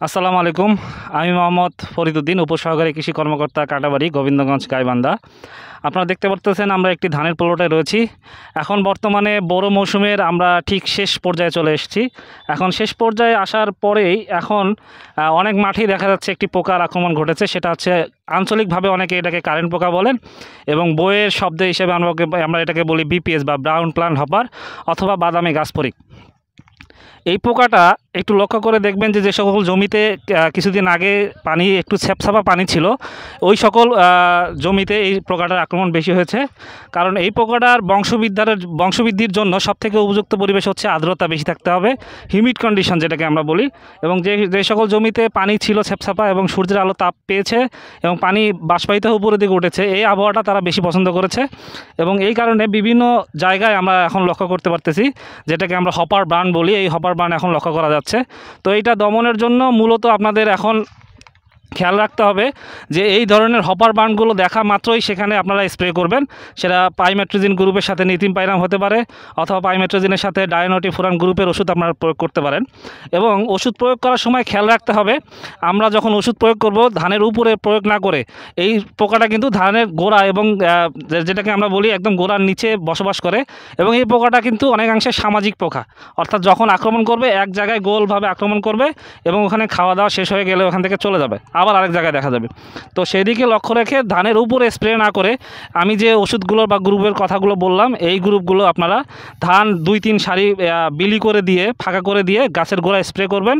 আসসালামু আলাইকুম। আমি মোহাম্মদ ফরিদুদ্দিন, উপসহকারী কৃষি কর্মকর্তা, কাটাবাড়ি, গোবিন্দগঞ্জ, গাইবান্ধা। আপনারা দেখতে পারতেছেন আমরা একটি ধানের প্লটে রয়েছি। এখন বর্তমানে বড় মৌসুমের আমরা ঠিক শেষ পর্যায়ে চলে এসেছি। এখন শেষ পর্যায়ে আসার পরেই এখন অনেক মাঠেই দেখা যাচ্ছে একটি পোকার আক্রমণ ঘটেছে। সেটা হচ্ছে আঞ্চলিকভাবে অনেকে এটাকে কারেন্ট পোকা বলেন এবং বইয়ের শব্দ হিসেবে আমরা এটাকে বলি বিপিএস বা ব্রাউন প্লান্ট হপার অথবা বাদামি গাছপরিক। এই পোকাটা একটু লক্ষ্য করে দেখবেন যে সকল জমিতে কিছুদিন আগে পানি একটু ছ্যাপছাপা পানি ছিল, ওই সকল জমিতে এই পোকাটার আক্রমণ বেশি হয়েছে। কারণ এই পোকাটার বংশবৃদ্ধির জন্য সবথেকে উপযুক্ত পরিবেশ হচ্ছে আর্দ্রতা বেশি থাকতে হবে, হিউমিড কন্ডিশন যেটাকে আমরা বলি। এবং যে সকল জমিতে পানি ছিল ছ্যাপছাপা এবং সূর্যের আলো তাপ পেয়েছে এবং পানি বাষ্পায়িত হয়ে উপরের দিকে উঠেছে, এই আবহাওয়াটা তারা বেশি পছন্দ করেছে। এবং এই কারণে বিভিন্ন জায়গায় আমরা এখন লক্ষ্য করতে পারতেছি যেটাকে আমরা হপার বার্ন বলি, এই হপার বার্ন এখন লক্ষ্য করা যাচ্ছে। তো এইটা দমনের জন্য মূলত আপনাদের এখন খেয়াল রাখতে হবে যে এই ধরনের হপার বার্নগুলো দেখা মাত্রই সেখানে আপনারা স্প্রে করবেন। সেটা পাইমেট্রোজিন গ্রুপের সাথে নিতিম পাইরাম হতে পারে অথবা পাইমেট্রোজিনের সাথে ডায়নোটিফুরান গ্রুপের ওষুধ আপনারা প্রয়োগ করতে পারেন। এবং ওষুধ প্রয়োগ করার সময় খেয়াল রাখতে হবে আমরা যখন ওষুধ প্রয়োগ করব ধানের উপরে প্রয়োগ না করে, এই পোকাটা কিন্তু ধানের গোড়া এবং যেটাকে আমরা বলি একদম গোড়ার নিচে বসবাস করে। এবং এই পোকাটা কিন্তু অনেকাংশে সামাজিক পোকা, অর্থাৎ যখন আক্রমণ করবে এক জায়গায় গোলভাবে আক্রমণ করবে এবং ওখানে খাওয়া দাওয়া শেষ হয়ে গেলে ওখান থেকে চলে যাবে, আবার আরেক জায়গায় দেখা যাবে। তো সেই দিকে লক্ষ্য রেখে ধানের উপরে স্প্রে না করে আমি যে ওষুধগুলো বা গ্রুপের কথাগুলো বললাম, এই গ্রুপগুলো আপনারা ধান 2-3 সারি বিলি করে দিয়ে ফাঁকা করে দিয়ে গাছের গোড়ায় স্প্রে করবেন।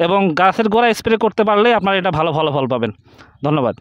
এবং গাছের গোড়ায় স্প্রে করতে পারলে আপনারা এটা ভালো ফলাফল পাবেন। ধন্যবাদ।